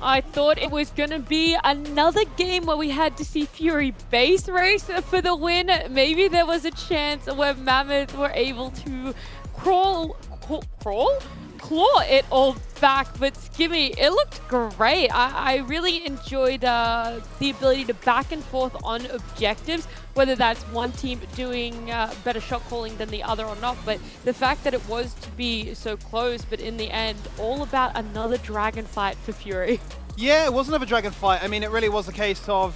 I thought it was going to be another game where we had to see Fury base race for the win. Maybe there was a chance where Mammoth were able to claw it all back, but Skimmy, it looked great. I really enjoyed the ability to back and forth on objectives, whether that's one team doing better shot calling than the other or not, but the fact that it was to be so close, but in the end, all about another dragon fight for Fury. Yeah, it was another dragon fight. I mean, it really was a case of,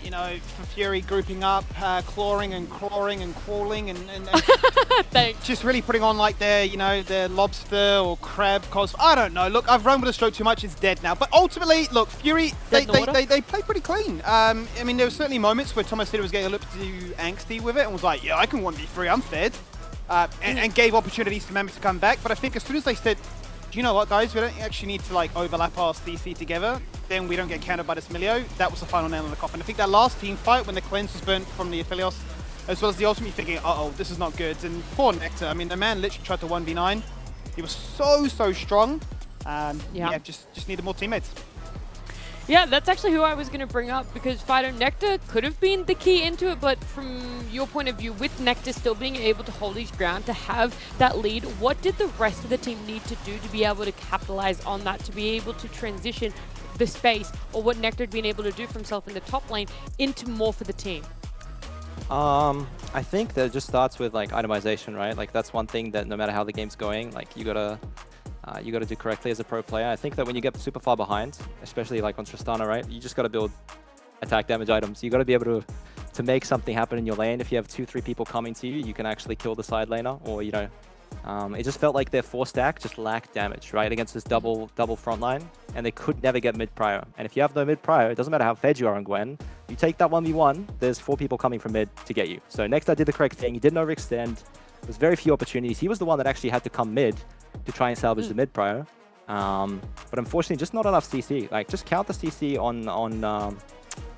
you know, for Fury grouping up, clawing and crawling and crawling and Thanks. just really putting on like their, you know, their lobster or crab cos. I don't know. Look, I've run with a stroke too much. It's dead now. But ultimately, look, Fury, they played pretty clean. I mean, there were certainly moments where Thomas Hitter was getting a little too angsty with it and was like, yeah, I can 1v3, I'm fed. And gave opportunities to Mammoth to come back. But I think as soon as they said, do you know what, guys? We don't actually need to like overlap our CC together. Then we don't get countered by this Milio. That was the final nail in the coffin. I think that last team fight when the cleanse was burnt from the Aphelios, as well as the ultimate, thinking, uh-oh, this is not good. And poor Nectar. I mean, the man literally tried to 1v9. He was so strong. Yeah, just needed more teammates. Yeah, that's actually who I was going to bring up, because Fido Nectar could have been the key into it, but from your point of view, with Nectar still being able to hold his ground, to have that lead, what did the rest of the team need to do to be able to capitalize on that, to be able to transition the space, or what Nectar had been able to do for himself in the top lane, into more for the team? I think that it just starts with like itemization, right? Like that's one thing that no matter how the game's going, like you gotta do correctly as a pro player. I think that when you get super far behind, especially like on Tristana, right, you just got to build attack damage items. You got to be able to make something happen in your lane. If you have 2-3 people coming to you, you can actually kill the side laner, or you know, it just felt like their 4-stack just lacked damage, right, against this double front line, and they could never get mid prior. And if you have no mid prior, it doesn't matter how fed you are on Gwen. You take that 1v1, there's 4 people coming from mid to get you. So Nectar did the correct thing. He didn't overextend. There's very few opportunities. He was the one that actually had to come mid to try and salvage the mid prior. But unfortunately, just not enough CC. Like, just count the CC on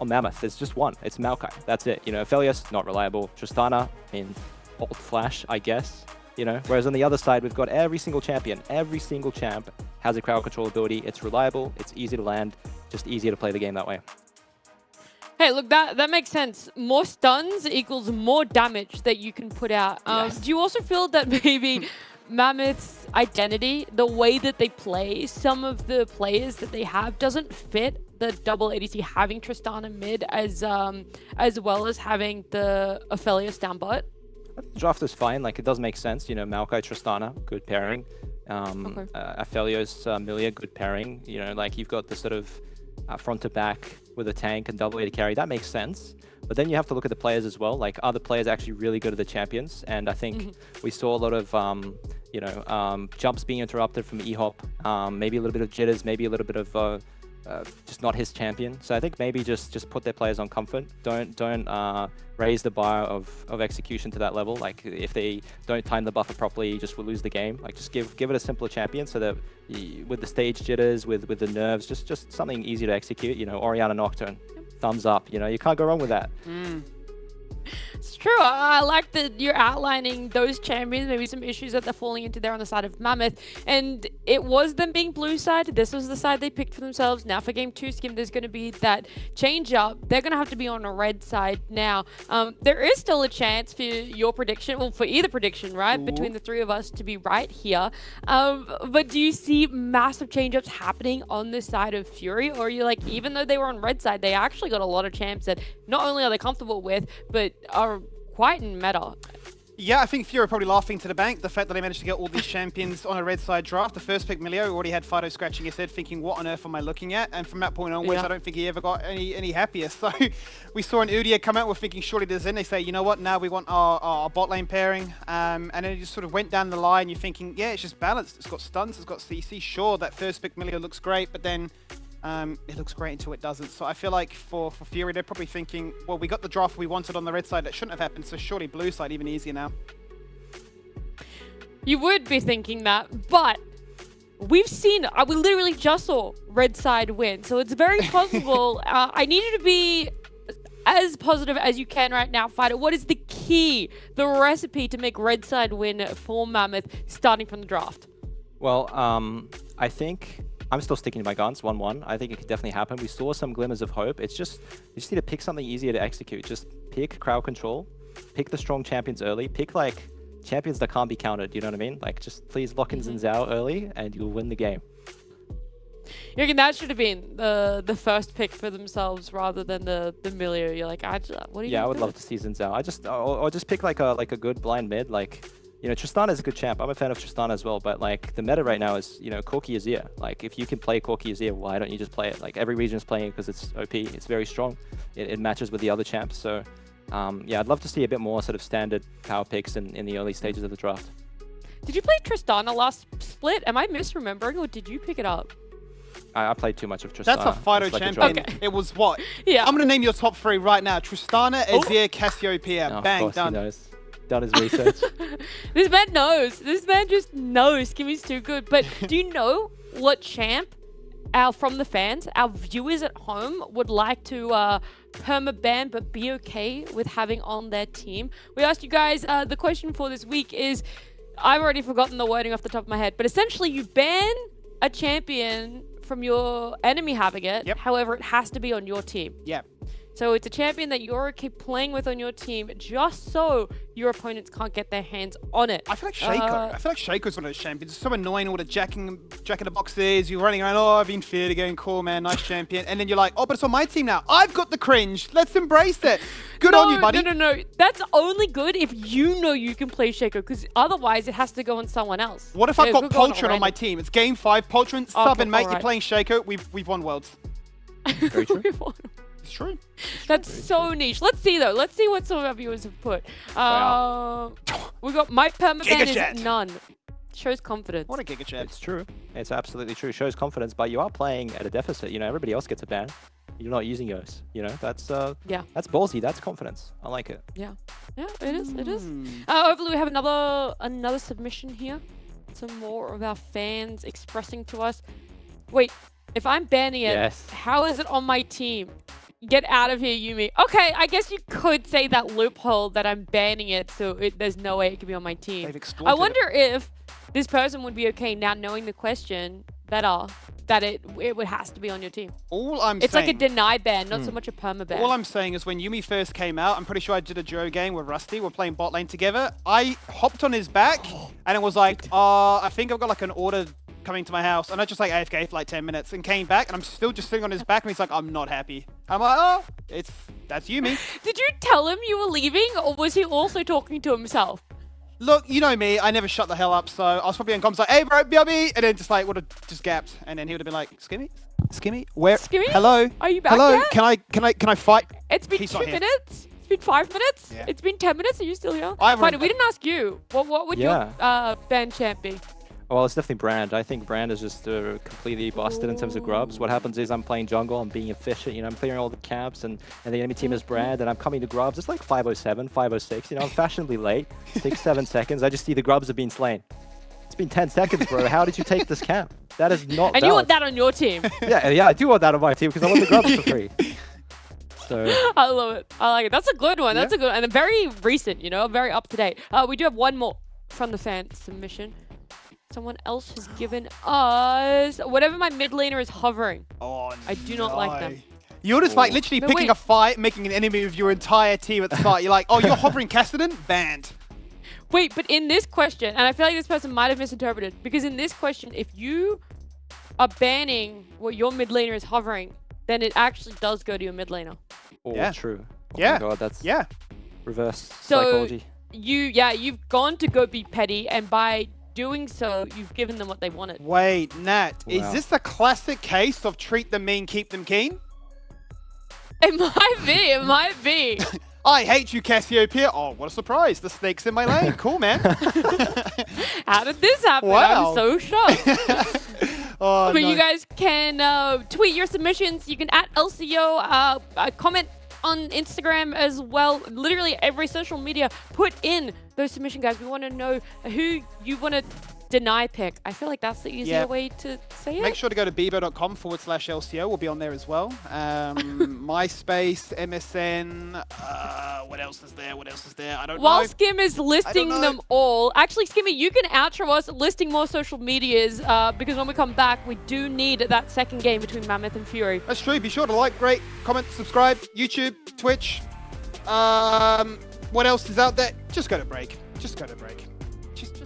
Mammoth. There's just one. It's Maokai. That's it. You know, Aphelios, not reliable. Tristana, I mean, old Flash, I guess. You know, whereas on the other side, we've got every single champion. Every single champ has a crowd control ability. It's reliable. It's easy to land. Just easier to play the game that way. Hey, look, that makes sense. More stuns equals more damage that you can put out. Yes. Do you also feel that maybe Mammoth's identity, the way that they play, some of the players that they have, doesn't fit the double ADC having Tristana mid as well as having the Aphelios down bot? The draft is fine. Like, it does make sense. You know, Maokai, Tristana, good pairing. Aphelios, Millia, good pairing. You know, like, you've got the sort of front to back with a tank and double A to carry. That makes sense. But then you have to look at the players as well. Like, are the players actually really good at the champions? And I think we saw a lot of, jumps being interrupted from EHOP, maybe a little bit of jitters, maybe a little bit of just not his champion. So I think maybe just put their players on comfort. Don't raise the bar of execution to that level. Like, if they don't time the buffer properly, you just will lose the game. Like, just give it a simpler champion, so that with the stage jitters, with the nerves, just something easy to execute. You know, Orianna Nocturne, thumbs up. You know, you can't go wrong with that. It's true. I like that you're outlining those champions, maybe some issues that they're falling into there on the side of Mammoth. And it was them being blue side. This was the side they picked for themselves. Now for game 2, Skim, there's going to be that change up. They're going to have to be on a red side now. There is still a chance for your prediction, well, for either prediction, right, between the three of us to be right here. But do you see massive change ups happening on this side of Fury? Or are you like, even though they were on red side, they actually got a lot of champs that not only are they comfortable with, but are quite in meta? Yeah, I think Fury are probably laughing to the bank, the fact that they managed to get all these champions on a red side draft. The first pick, Milio, already had Fido scratching his head thinking, what on earth am I looking at? And from that point onwards, I don't think he ever got any happier. So we saw an Udyr come out, we're thinking surely there's in. They say, you know what, now we want our bot lane pairing. And then it just sort of went down the line. You're thinking, yeah, it's just balanced. It's got stuns, it's got CC. Sure, that first pick, Milio, looks great, but then it looks great until it doesn't. So I feel like for Fury, they're probably thinking, well, we got the draft we wanted on the red side. That shouldn't have happened, so surely blue side even easier now. You would be thinking that, but we've seen, we literally just saw red side win, so it's very possible. I need you to be as positive as you can right now, Fido. What is the key, the recipe to make red side win for Mammoth starting from the draft? Well, I think I'm still sticking to my guns, 1-1. I think it could definitely happen. We saw some glimmers of hope. It's just, you just need to pick something easier to execute. Just pick crowd control, pick the strong champions early, pick like champions that can't be countered, you know what I mean? Like just please lock in Xin Zhao early and you'll win the game. You reckon that should have been the first pick for themselves rather than the Milio? You're like, what do you Yeah, I would love to see Xin Zhao. Or just pick like a good blind mid, like, you know, Tristana is a good champ. I'm a fan of Tristana as well, but like the meta right now is, you know, Corki Azir. Like if you can play Corki Azir, why don't you just play it? Like every region is playing it because it's OP. It's very strong. It matches with the other champs. So yeah, I'd love to see a bit more sort of standard power picks in the early stages of the draft. Did you play Tristana last split? Am I misremembering, or did you pick it up? I played too much of Tristana. That's a Fido It's like a champion. drug. Okay. It was what? Yeah. I'm going to name your top 3 right now. Tristana, Azir, Cassiopeia. Oh, of Bang, course, done. He knows. Done his research. This man knows. This man just knows. Kimmy's too good. But do you know what champ from the fans, our viewers at home would like to perma-ban but be okay with having on their team? We asked you guys, the question for this week is, I've already forgotten the wording off the top of my head, but essentially you ban a champion from your enemy having it. Yep. However, it has to be on your team. Yeah. So it's a champion that you're okay playing with on your team just so your opponents can't get their hands on it. I feel like Shaco. I feel like Shaco's one of those champions. It's so annoying all the jacking the boxes. You're running around, oh, I've been feared again. Cool, man. Nice champion. And then you're like, oh, but it's on my team now. I've got the cringe. Let's embrace it. Good on you, buddy. No. That's only good if you know you can play Shaco, because otherwise it has to go on someone else. What if Yeah, I've got it could go on Poltron on my random. team? It's game 5. Poltron, sub Okay, and mate. You're alright. playing Shaco. We've won worlds. Very true. It's true. That's so niche. Let's see though. Let's see what some of our viewers have put. Wow. We got my permaban Giga is none. Shows confidence. What a giga chat. It's true. It's absolutely true. Shows confidence, but you are playing at a deficit. You know, everybody else gets a ban. You're not using yours. You know, that's that's ballsy. That's confidence. I like it. Yeah, it is. It is. Hmm. Hopefully we have another submission here. Some more of our fans expressing to us. Wait, if I'm banning it, Yes. how is it on my team? Get out of here, Yuumi. Okay, I guess you could say that loophole that I'm banning it, so there's no way it could be on my team. They've exploited I it. wonder if this person would be okay now knowing the question better, that it has to be on your team. All I'm It's saying, like a deny ban, not so much a perma ban. all I'm saying is when Yuumi first came out, I'm pretty sure I did a duo game with Rusty. We're playing bot lane together. I hopped on his back and it was like, I think I've got like an order coming to my house. And I just like AFK for like 10 minutes and came back and I'm still just sitting on his back and he's like, I'm not happy. I'm like, oh, that's Yuumi. Did you tell him you were leaving, or was he also talking to himself? Look, you know me, I never shut the hell up, so I was probably in comms like, hey bro, BRB, and then just like would have just gapped, and then he would have been like, Skimmy, where? Skimmy? Hello? Are you back Hello? yet? Can I fight? It's been He's 2 not here. minutes. It's been 5 minutes. Yeah. It's been 10 minutes. Are you still here? I've Fine, already- we didn't ask you. What would your ban champ be? Well, it's definitely Brand. I think Brand is just completely busted in terms of grubs. What happens is I'm playing jungle, I'm being efficient, you know, I'm clearing all the camps, and the enemy team is Brand, and I'm coming to grubs. It's like 5:07, 5:06, you know, I'm fashionably late. 6-7 seconds. I just see the grubs have been slain. It's been 10 seconds, bro. How did you take this camp? That is not And you valid. want that on your team. Yeah, I do want that on my team because I want the grubs for free. So I love it. I like it. That's a good one. That's a good one. And very recent, you know, very up to date. We do have one more from the fan submission. Someone else has given us whatever my mid laner is hovering. Oh, I do not like them. You're just like literally No, picking wait. a fight, making an enemy of your entire team at the start. You're like, oh, you're hovering Cassidy? Banned. Wait, but in this question, and I feel like this person might have misinterpreted, because in this question, if you are banning what your mid laner is hovering, then it actually does go to your mid laner. all Yeah. true. Oh Yeah. my god, that's Yeah. reverse So psychology. you've gone to go be petty, and by doing so, you've given them what they wanted. Wait, Nat, is Wow. this the classic case of treat them mean, keep them keen? It might be. It might be. I hate you, Cassiopeia. Oh, what a surprise. The snake's in my lane. Cool, man. How did this happen? Wow. I'm so shocked. Oh, But no. you guys can tweet your submissions. You can @LCO, comment on Instagram as well. Literally every social media. Put in those submission guys. We want to know who you want to deny pick. I feel like that's the easier Yeah. way to say it. Make sure to go to bebo.com/LCO. We'll be on there as well. MySpace, MSN, What else is there? What else is there? I don't While know. Skim is listing know. them all, actually, Skimmy, you can outro us listing more social medias because when we come back, we do need that second game between Mammoth and Fury. That's true. Be sure to like, rate, comment, subscribe, YouTube, Twitch. What else is out there? Just go to break. Just go to break. Just...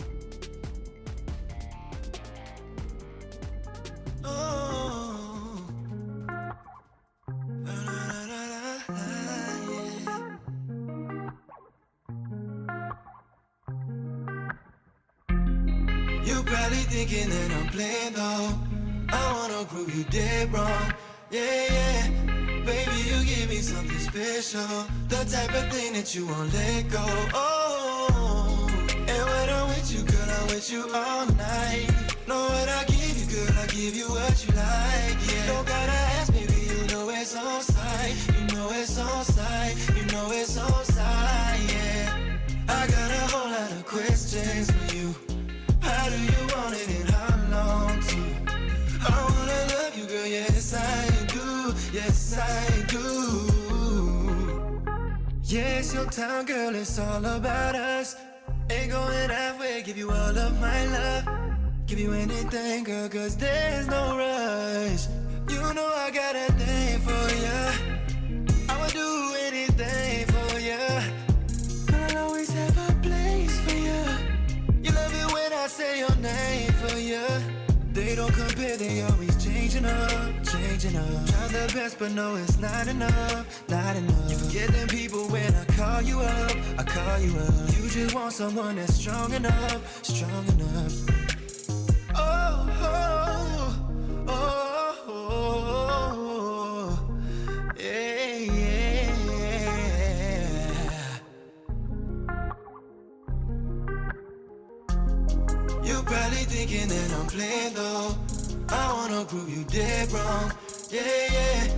You probably thinking that I'm playing though. I wanna prove you dead wrong. Yeah, yeah. Baby, you give me something special. The type of thing that you won't let go. Oh, and when I'm with you, girl, I'm with you all night. Know what I give you, girl, I give you what you like. Yeah, don't gotta ask, baby, you know it's on sight. You know it's on sight. You know it's on sight. Yeah, I got a whole lot of questions for you. How do you want it and how long to? I wanna love you, girl, yes I do, yes I do. Yes, your town, girl, it's all about us. Ain't going halfway, give you all of my love. Give you anything, girl, cause there's no rush. You know I got a thing for ya. I would do anything for ya. Girl, I'll always have a place for ya. You love it when I say your name for ya. They don't compare, they always changing up, changing up. Try their best, but no, it's not enough, not enough. You forget them people when I call you up, I call you up. You just want someone that's strong enough, strong enough. Oh, oh, oh, oh, oh, yeah, yeah. You probably thinking that I'm playing though. I wanna prove you dead wrong. Yeah, yeah.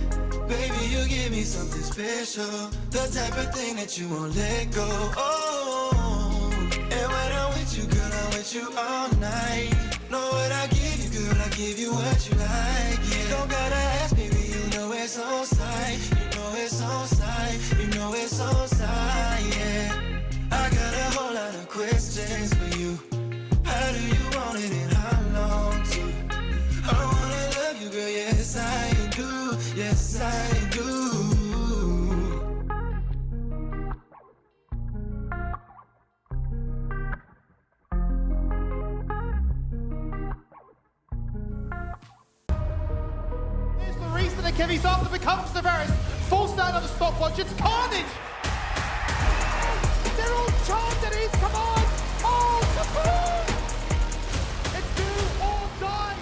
Baby, you give me something special. The type of thing that you won't let go. Oh, and when I'm with you, girl, I'm with you all night. Know what I give you, girl, I give you what you like. Yeah, don't gotta ask, baby, you know it's on sight. You know it's on sight. You know it's on sight. Yeah, I got a whole lot of questions for you. How do you want it and how long to? I wanna love you, girl, yes I do, yes I do. Here's the reason that Kevy's after becomes the Varus. Falls down on the stopwatch, it's carnage! They're all charged at his command! Oh, Kaboom! It's do or die!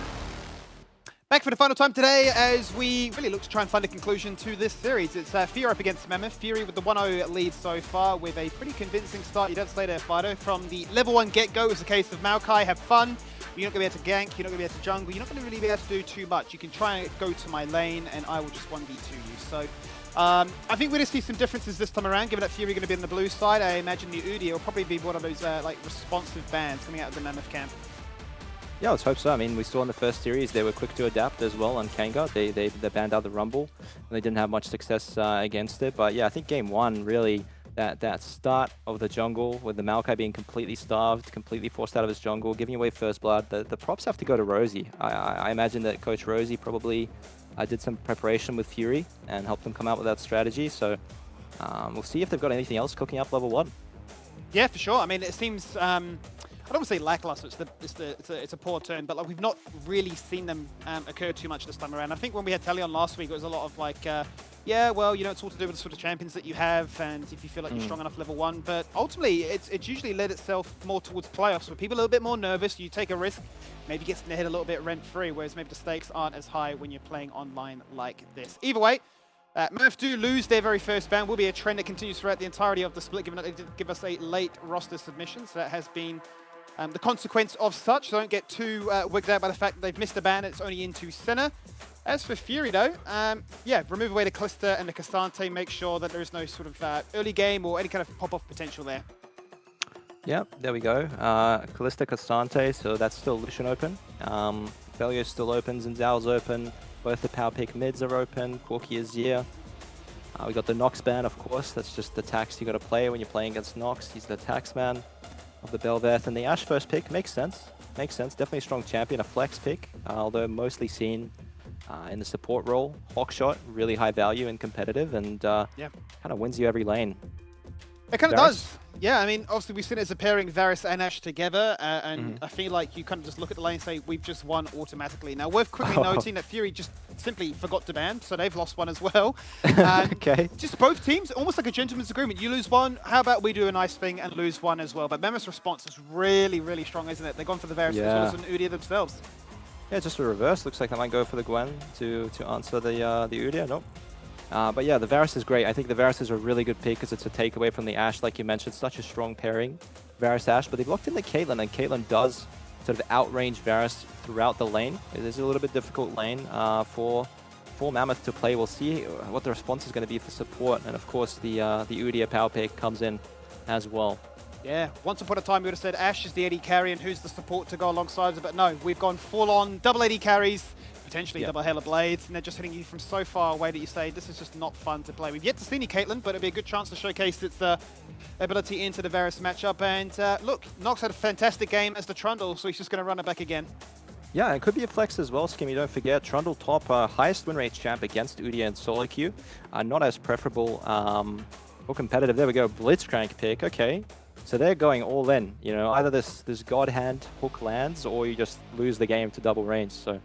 Back for the final time today as we really look to try and find a conclusion to this series. It's Fury up against Mammoth. Fury with the 1-0 lead so far with a pretty convincing start. You don't stay there, Fido. From the level 1 get-go, it was a case of Maokai, have fun. You're not going to be able to gank, you're not going to be able to jungle, you're not going to really be able to do too much. You can try and go to my lane and I will just 1v2 you. So I think we're going to see some differences this time around, given that Fury going to be on the blue side. I imagine the Udi will probably be one of those like responsive bands coming out of the Mammoth camp. Yeah, let's hope so. I mean, we saw in the first series they were quick to adapt as well on Kanga. They banned out the Rumble. And they didn't have much success against it. But yeah, I think game one really, that start of the jungle with the Maokai being completely starved, completely forced out of his jungle, giving away first blood, the props have to go to Rosie. I imagine that Coach Rosie probably did some preparation with Fury and helped them come out with that strategy. So we'll see if they've got anything else cooking up level 1. Yeah, for sure. I mean, it seems I don't want to say lackluster. It's a poor term, but like we've not really seen them occur too much this time around. I think when we had Talion last week, it was a lot of like, yeah, well, you know, it's all to do with the sort of champions that you have, and if you feel like you're strong enough level 1. But ultimately, it's usually led itself more towards playoffs, where people are a little bit more nervous. You take a risk, maybe gets in their head a little bit rent-free, whereas maybe the stakes aren't as high when you're playing online like this. Either way. Mammoth do lose their very first ban. Will be a trend that continues throughout the entirety of the split, given that they did give us a late roster submission. So that has been the consequence of such. So don't get too wigged out by the fact that they've missed a ban. It's only into Senna. As for Fury, though, yeah, remove away the Kalista and the K'Sante. Make sure that there is no sort of early game or any kind of pop-off potential there. Yep, there we go. Kalista, K'Sante, so that's still Lucian open. Velio's still open, Zinzal's open. Both the power pick mids are open. Corki is here. We got the Nox ban, of course. That's just the tax you got to play when you're playing against Nox. He's the taxman of the Bel'Veth. And the Ashe first pick makes sense. Makes sense. Definitely a strong champion, a flex pick, although mostly seen in the support role. Hawkshot, really high value and competitive, and kind of wins you every lane. It kind of does. Yeah, I mean, obviously we've seen it as a pairing Varus and Ashe together, and I feel like you kind of just look at the lane and say, we've just won automatically. Now, worth quickly noting that Fury just simply forgot to ban, so they've lost one as well. Okay. Just both teams, almost like a gentleman's agreement. You lose one, how about we do a nice thing and lose one as well? But Mammoth's response is really, really strong, isn't it? They've gone for the Varus as well as an Udyr themselves. Yeah, just a reverse. Looks like they might go for the Gwen to answer the Udyr. Nope. But yeah, the Varus is great. I think the Varus is a really good pick because it's a takeaway from the Ashe, like you mentioned. Such a strong pairing, Varus-Ashe. But they've locked in the Caitlyn, and Caitlyn does sort of outrange Varus throughout the lane. It is a little bit difficult lane for Mammoth to play. We'll see what the response is going to be for support. And of course, the Udyr power pick comes in as well. Yeah, once upon a time we would have said Ashe is the AD carry and who's the support to go alongside it, but no, we've gone full on double AD carries, potentially double Hela Blades, and they're just hitting you from so far away that you say this is just not fun to play. We've yet to see any Caitlyn, but it'll be a good chance to showcase its ability into the Varus matchup. And look, Nox had a fantastic game as the Trundle, so he's just going to run it back again. Yeah, and it could be a flex as well, Skimmy. Don't forget, Trundle top highest win rate champ against Udyr and solo queue. Not as preferable or competitive. There we go, Blitzcrank pick. Okay. So they're going all in, you know, either this God Hand hook lands or you just lose the game to double range. So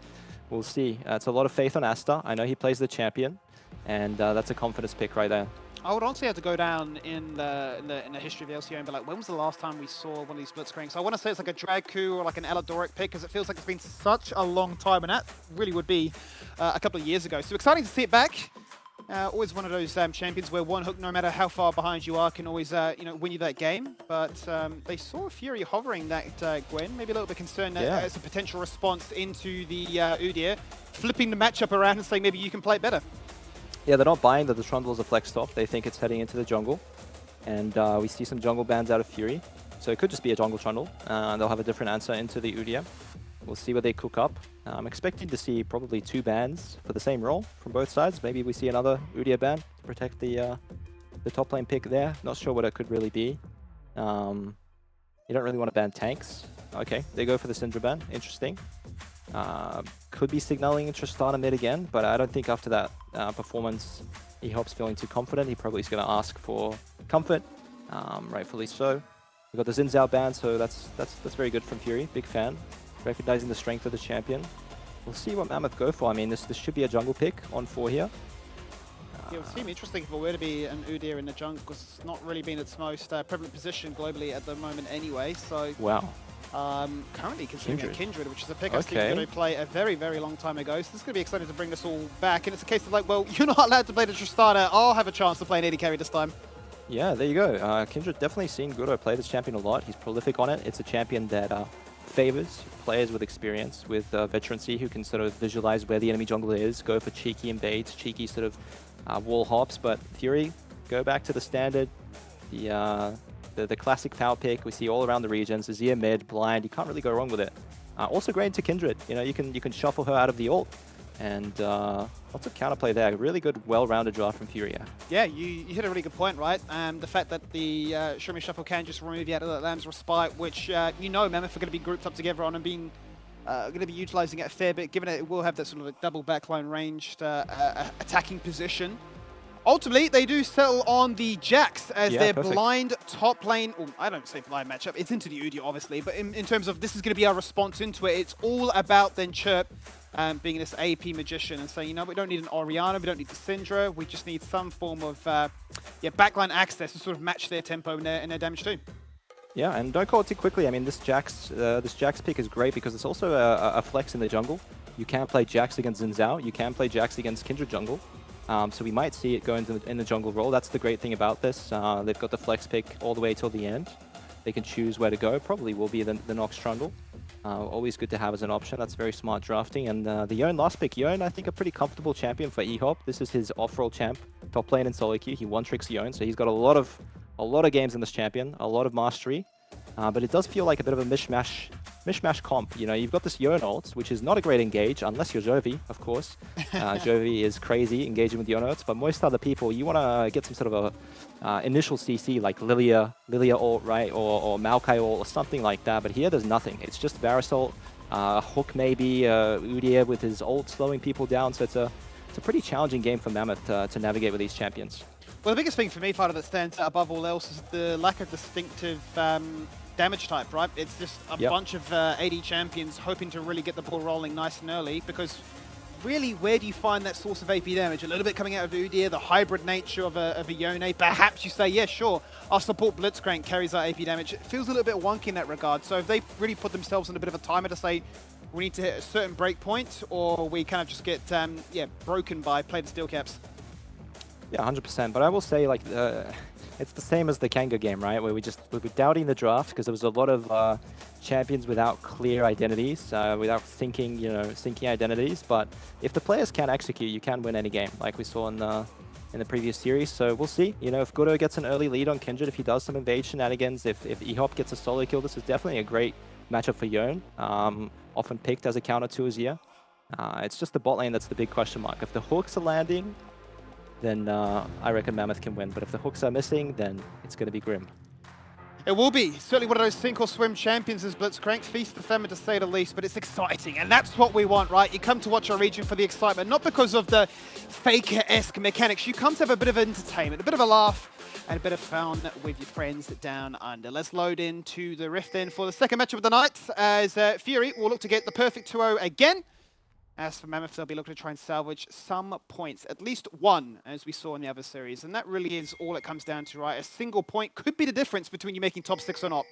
we'll see. It's a lot of faith on Asta. I know he plays the champion, and that's a confidence pick right there. I would honestly have to go down in the history of the LCO and be like, when was the last time we saw one of these Blitzcranks? I want to say it's like a Dragku or like an Eladoric pick because it feels like it's been such a long time, and that really would be a couple of years ago. So exciting to see it back. Always one of those champions where one hook, no matter how far behind you are, can always win you that game. But they saw Fury hovering that Gwen, maybe a little bit concerned as a potential response into the Udyr, flipping the matchup around and saying maybe you can play it better. Yeah, they're not buying that the Trundle is a flex top. They think it's heading into the jungle. And we see some jungle bans out of Fury. So it could just be a jungle Trundle. They'll have a different answer into the Udyr. We'll see what they cook up. I'm expecting to see probably 2 bans for the same role from both sides. Maybe we see another Udyr ban to protect the top lane pick there. Not sure what it could really be. You don't really want to ban tanks. Okay, they go for the Syndra ban. Interesting. Could be signaling Tristana mid again, but I don't think after that performance, E-Hop's feeling too confident. He probably is going to ask for comfort, rightfully so. We got the Xin Zhao ban, so that's very good from Fury. Big fan. Recognizing the strength of the champion. We'll see what Mammoth go for. I mean, this should be a jungle pick on 4 here. It would seem interesting if it were to be an Udyr in the jungle, because it's not really been its most prevalent position globally at the moment anyway. So wow. Currently considering a Kindred, which is a pick I think you're going to play a very, very long time ago. So this is going to be exciting to bring this all back. And it's a case of like, well, you're not allowed to play the Tristana. I'll have a chance to play an AD carry this time. Yeah, there you go. Kindred definitely seen Guro play this champion a lot. He's prolific on it. It's a champion that favors players with experience, with veterancy, who can sort of visualize where the enemy jungler is, go for cheeky invades, cheeky sort of wall hops. But Fury, go back to the standard, the classic power pick we see all around the regions. Azir mid, blind, you can't really go wrong with it. Also great into Kindred, you know, you can shuffle her out of the ult. And lots of counterplay there. Really good, well-rounded draft from Fury. Yeah, you hit a really good point, right? The fact that the Show Me Shuffle can just remove you out of that Lamb's Respite, which you know Mammoth are going to be grouped up together on and being going to be utilizing it a fair bit, given it will have that sort of a double backline ranged attacking position. Ultimately, they do settle on the Jax as their blind top lane. Well, I don't say blind matchup. It's into the Udyr, obviously. But in terms of this is going to be our response into it, it's all about then Chirp being this AP magician and saying, you know, we don't need an Orianna, we don't need the Syndra. We just need some form of backline access to sort of match their tempo and their damage too. Yeah, and don't call it too quickly. I mean, this Jax pick is great because it's also a flex in the jungle. You can play Jax against Xin Zhao. You can play Jax against Kindred jungle. So we might see it go in the jungle role. That's the great thing about this. They've got the flex pick all the way till the end. They can choose where to go. Probably will be the Nox Trundle. Always good to have as an option. That's very smart drafting. And the Yone last pick. Yone, I think, a pretty comfortable champion for E-Hop. This is his off-roll champ. Top lane in solo queue. He one-tricks Yone, so he's got a lot of games in this champion. A lot of mastery. But it does feel like a bit of a mishmash mishmash comp. You know, you've got this Yone ult, which is not a great engage, unless you're Jovi, of course. Jovi is crazy engaging with Yone ults, but most other people, you want to get some sort of a initial CC, like Lilia ult, right, or Maokai ult, or something like that. But here, there's nothing. It's just Varus ult, Hook maybe, Udyr with his ult slowing people down. So it's a pretty challenging game for Mammoth to navigate with these champions. Well, the biggest thing for me, Fighter, that stands out above all else is the lack of distinctive damage type, right? It's just a bunch of AD champions hoping to really get the ball rolling nice and early, because really, where do you find that source of AP damage? A little bit coming out of Udyr, the hybrid nature of a Yone. Perhaps you say, yeah, sure, I'll support Blitzcrank, carries our AP damage. It feels a little bit wonky in that regard. So if they really put themselves in a bit of a timer to say, we need to hit a certain break point, or we kind of just get broken by play the steel caps. Yeah, 100%. But I will say, like, it's the same as the Kanga game, right? Where we're doubting the draft because there was a lot of champions without clear identities, without syncing identities. But if the players can execute, you can win any game, like we saw in the previous series. So we'll see. You know, if Guro gets an early lead on Kindred, if he does some invade shenanigans, if EHOP gets a solo kill, this is definitely a great matchup for Yone. Often picked as a counter to Azir. It's just the bot lane that's the big question mark. If the hooks are landing, then I reckon Mammoth can win. But if the hooks are missing, then it's going to be grim. It will be. Certainly one of those sink or swim champions is Blitzcrank. Feast the famine to say the least, but it's exciting. And that's what we want, right? You come to watch our region for the excitement, not because of the Faker-esque mechanics. You come to have a bit of entertainment, a bit of a laugh, and a bit of fun with your friends down under. Let's load into the Rift then for the second matchup of the night, as Fury will look to get the perfect 2-0 again. As for Mammoth, they'll be looking to try and salvage some points, at least one, as we saw in the other series. And that really is all it comes down to, right? A single point could be the difference between you making top 6 or not.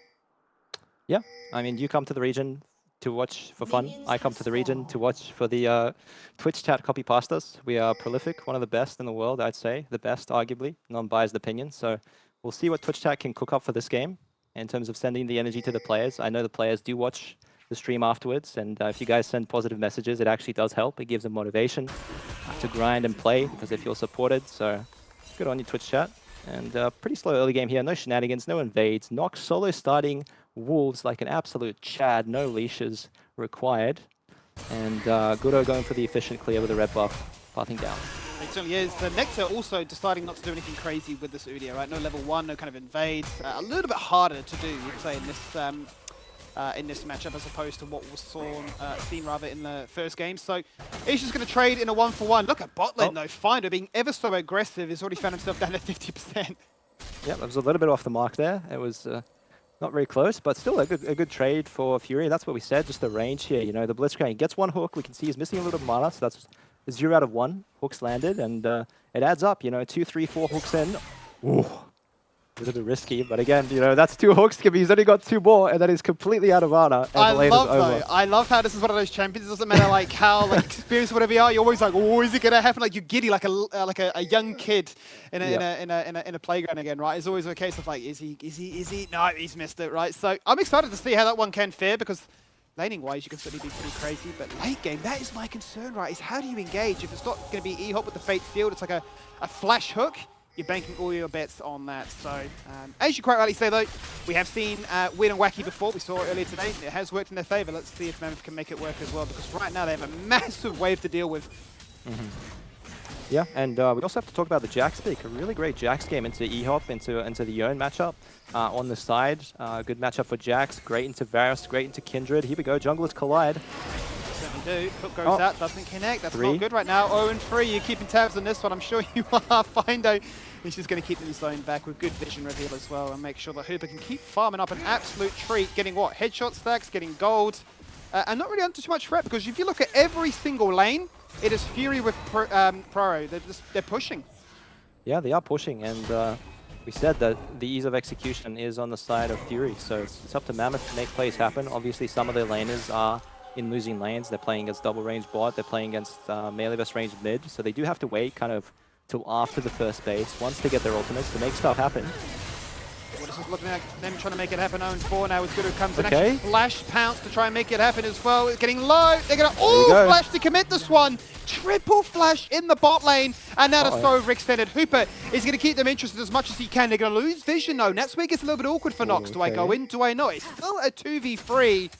Yeah, I mean, you come to the region to watch for fun. I come to the region to watch for the Twitch chat copy past us. We are prolific, one of the best in the world, I'd say. The best, arguably, non-biased opinion. So we'll see what Twitch chat can cook up for this game in terms of sending the energy to the players. I know the players do watch the stream afterwards, and if you guys send positive messages, it actually does help. It gives them motivation to grind and play because they feel supported. So good on you, Twitch chat. And pretty slow early game here. No shenanigans, no invades. Nox solo starting Wolves like an absolute Chad. No leashes required. And Guro going for the efficient clear with a red buff, pathing down. It certainly is. Nectar also deciding not to do anything crazy with this Udyr, right? No level 1, no kind of invades. A little bit harder to do, you'd say, in this matchup as opposed to what was seen rather in the first game. So he's just going to trade in a 1-for-1. Look at bot lane though. Finder being ever so aggressive. He's already found himself down at 50%. Yeah, that was a little bit off the mark there. It was not very close, but still a good trade for Fury. That's what we said, just the range here. You know, the Blitzcrank gets one hook. We can see he's missing a little bit of mana, so that's 0 out of 1 hooks landed, and it adds up. You know, 2, 3, 4 hooks in. Ooh. A little bit risky, but again, you know, that's 2 hooks. He's only got 2 more, and that is completely out of mana. I love how this is one of those champions. It doesn't matter like how experienced whatever you are. You're always like, oh, is it gonna happen? Like you're giddy, like a young kid in a playground again, right? It's always a case of like, is he? No, he's missed it, right? So I'm excited to see how that one can fare, because laning wise, you can certainly be pretty crazy, but late game, that is my concern, right? Is how do you engage? If it's not going to be EHOP with the Fate Field, it's like a flash hook. You're banking all your bets on that. So, as you quite rightly say, though, we have seen Weird and Wacky before. We saw it earlier today. It has worked in their favor. Let's see if Mammoth can make it work as well, because right now they have a massive wave to deal with. Yeah, and we also have to talk about the Jax pick. A really great Jax game into EHOP, into the Yone matchup on the side. Good matchup for Jax. Great into Varus, great into Kindred. Here we go, Junglers collide. Do. Hook goes out, doesn't connect. That's not good right now. 0-3. You're keeping tabs on this one. I'm sure you are. Findo, he's just going to keep the zone back with good vision reveal as well, and make sure that Hooper can keep farming up an absolute treat, getting what? Headshot stacks, getting gold, and not really under too much threat, because if you look at every single lane, it is Fury with Proro. They're pushing. Yeah, they are pushing, and we said that the ease of execution is on the side of Fury, so it's up to Mammoth to make plays happen. Obviously, some of their laners are in losing lanes. They're playing against double range bot, they're playing against melee versus range mid, so they do have to wait kind of till after the first base, once they get their ultimates, to make stuff happen. Well, this is looking like them trying to make it happen. 0-4 now as Guro comes in. Actually flash pounce to try and make it happen as well. It's getting low. They're going to flash to commit this one. Triple flash in the bot lane, and now the throw overextended. Hooper is going to keep them interested as much as he can. They're going to lose vision though. That's where it gets a little bit awkward for Nox. Do I go in? Do I not? It's still a 2v3.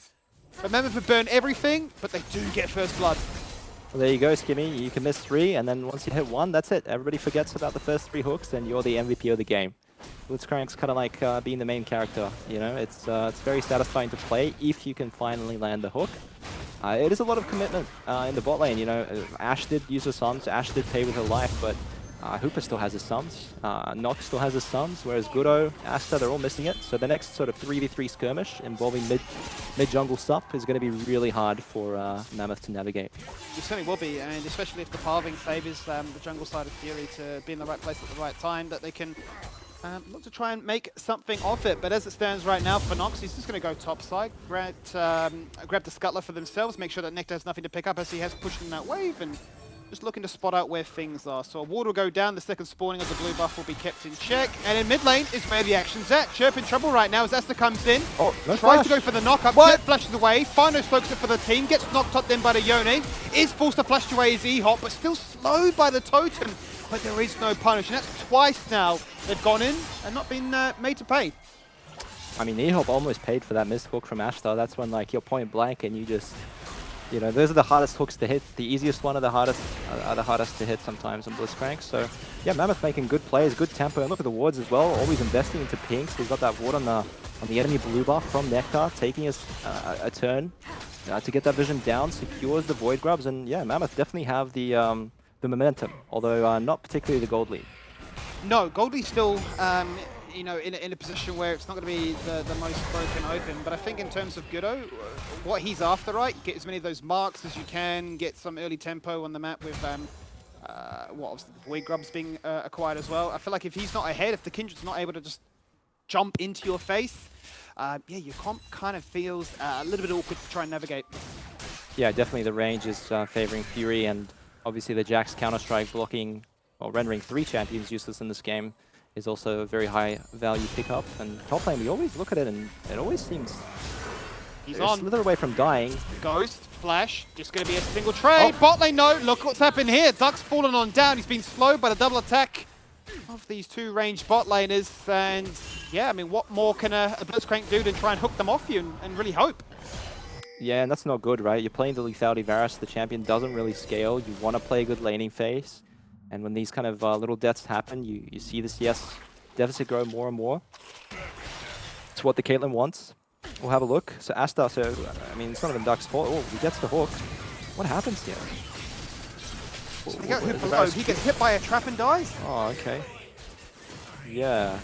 Remember to burn everything, but they do get first blood. Well, there you go, Skimmy. You can miss 3, and then once you hit 1, that's it. Everybody forgets about the first 3 hooks, and you're the MVP of the game. Blitzcrank's kind of like being the main character, you know? It's very satisfying to play if you can finally land the hook. It is a lot of commitment in the bot lane, you know? Ashe did use her sums, Ashe did pay with her life, but Hooper still has his sums, Nox still has his sums, whereas Gudo, Asta, they're all missing it. So the next sort of 3v3 skirmish involving mid-jungle sup is going to be really hard for Mammoth to navigate. It certainly will be, and especially if the Parving favors the jungle side of Fury to be in the right place at the right time, that they can look to try and make something of it. But as it stands right now for Nox, he's just going to go top side, grab the Scuttler for themselves, make sure that Nectar has nothing to pick up as he has pushed in that wave, and just looking to spot out where things are. So a ward will go down, the second spawning of the blue buff will be kept in check, and in mid lane is where the action's at. Chirp in trouble right now as Asta comes in, tries to go for the knock-up, Chirp flashes away, Fino smokes it for the team, gets knocked up then by the Yone, is forced to flash away his E-Hop, but still slowed by the totem, but there is no punish, and that's twice now they've gone in and not been made to pay. I mean, E-Hop almost paid for that missed hook from Ashtar. That's when, like, you're point blank and you just... You know, those are the hardest hooks to hit. The easiest one are the hardest to hit sometimes on Blitzcrank. So, yeah, Mammoth making good plays, good tempo. And look at the wards as well, always investing into pinks. He's got that ward on the enemy blue buff from Nectar, taking us a turn to get that vision down, secures the Void Grubs. And, yeah, Mammoth definitely have the momentum, although not particularly the gold lead. No, Goldie's still, you know, in a position where it's not going to be the most broken open. But I think in terms of Gudo, what he's after, right, get as many of those marks as you can, get some early tempo on the map with obviously the Void Grubs being acquired as well. I feel like if he's not ahead, if the Kindred's not able to just jump into your face, yeah, your comp kind of feels a little bit awkward to try and navigate. Yeah, definitely the range is favoring Fury, and obviously the Jax Counter-Strike blocking, or rendering 3 champions useless in this game is also a very high value pickup. And top lane, we always look at it and it always seems He's on. Slither away from dying. Ghost, flash, just going to be a single trade. Bot lane, no, look what's happened here. Duck's fallen on down. He's been slowed by the double attack of these 2 ranged bot laners. And yeah, I mean, what more can a Blitzcrank do than try and hook them off you and really hope? Yeah, and that's not good, right? You're playing the lethality Varus. The champion doesn't really scale. You want to play a good laning phase. And when these kind of little deaths happen, you see the CS deficit grow more and more. It's what the Caitlyn wants. We'll have a look. So Asta, I mean, it's not even Duck's fault. Oh, he gets the hook. What happens here? So he got hit below. He gets hit by a trap and dies. Oh, okay. Yeah.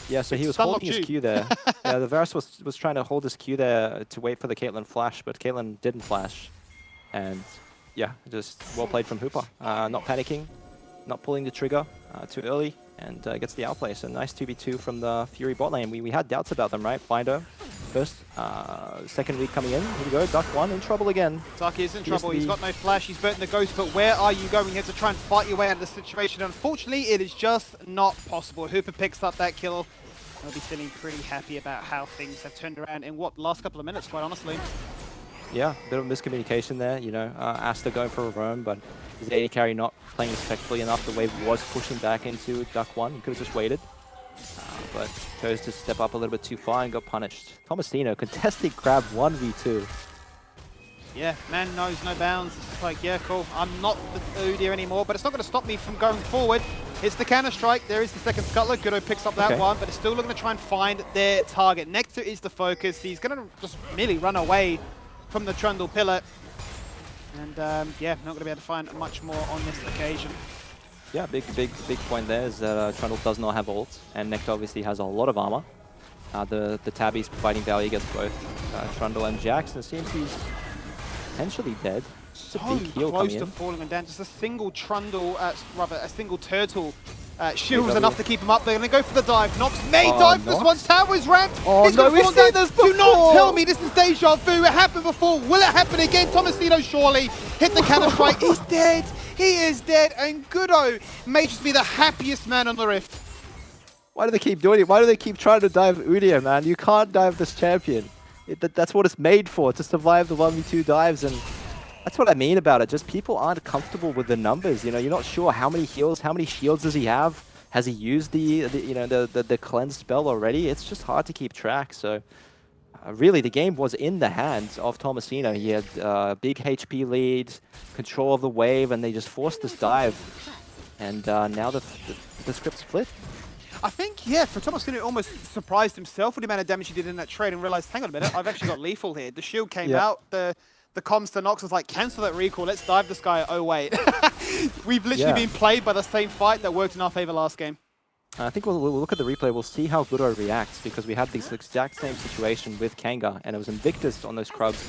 Yeah, so he was holding his Q there. Yeah, the Varus was trying to hold his Q there to wait for the Caitlyn flash, but Caitlyn didn't flash. And yeah, just well played from Hooper. Not panicking, not pulling the trigger too early, and gets the outplay. So nice 2v2 from the Fury bot lane. We had doubts about them, right? Findo first, second week coming in. Here we go, Duck 1 in trouble again. Duck is in trouble. He's got no flash. He's burnt the Ghost, but where are you going? You have to try and fight your way out of the situation. Unfortunately, it is just not possible. Hooper picks up that kill. He'll be feeling pretty happy about how things have turned around in what, last couple of minutes, quite honestly. Yeah, a bit of miscommunication there, you know. Asta going for a roam, but his AD carry not playing respectfully enough. The wave was pushing back into Duck 1. He could have just waited, but chose to step up a little bit too far and got punished. Tomasino contesting Crab 1v2. Yeah, man knows no bounds. It's just like, yeah, cool. I'm not the Udyr anymore, but it's not going to stop me from going forward. It's the Counter-Strike. There is the second Scuttler. Gudo picks up that one, but it's still looking to try and find their target. Nectar is the focus. He's going to just merely run away from the Trundle Pillar. And yeah, not going to be able to find much more on this occasion. Yeah, big point there is that Trundle does not have ult, and Nectar obviously has a lot of armor. The Tabby's providing value against both Trundle and Jax, and it seems he's potentially dead. It's a big heal close coming to in. falling and down. Just a single Trundle, rather a single Turtle shield was enough to keep him up. They're going to go for the dive. Nox may dive for this one. Tower's ramped. Oh no, we've seen this before. Do not tell me this is deja vu. It happened before. Will it happen again? Tomasino surely hit the Counter-Strike. He's dead. He is dead. And Gudo may just be the happiest man on the Rift. Why do they keep doing it? Why do they keep trying to dive Udyr, man? You can't dive this champion. That's what it's made for, to survive the 1v2 dives, and that's what I mean about it. Just people aren't comfortable with the numbers. You know, you're not sure how many heals, how many shields does he have? Has he used the cleanse spell already? It's just hard to keep track. So really the game was in the hands of Tomasino. He had big HP lead, control of the wave, and they just forced this dive. And now the script's flipped. I think, yeah, for Tomasino, it almost surprised himself with the amount of damage he did in that trade and realized, hang on a minute, I've actually got lethal here. The shield came out, the comms to Nox was like, cancel that recall, let's dive this guy. Oh, wait. We've literally been played by the same fight that worked in our favor last game. I think we'll look at the replay, we'll see how Guro reacts, because we had this exact same situation with Kanga, and it was Invictus on those Krugs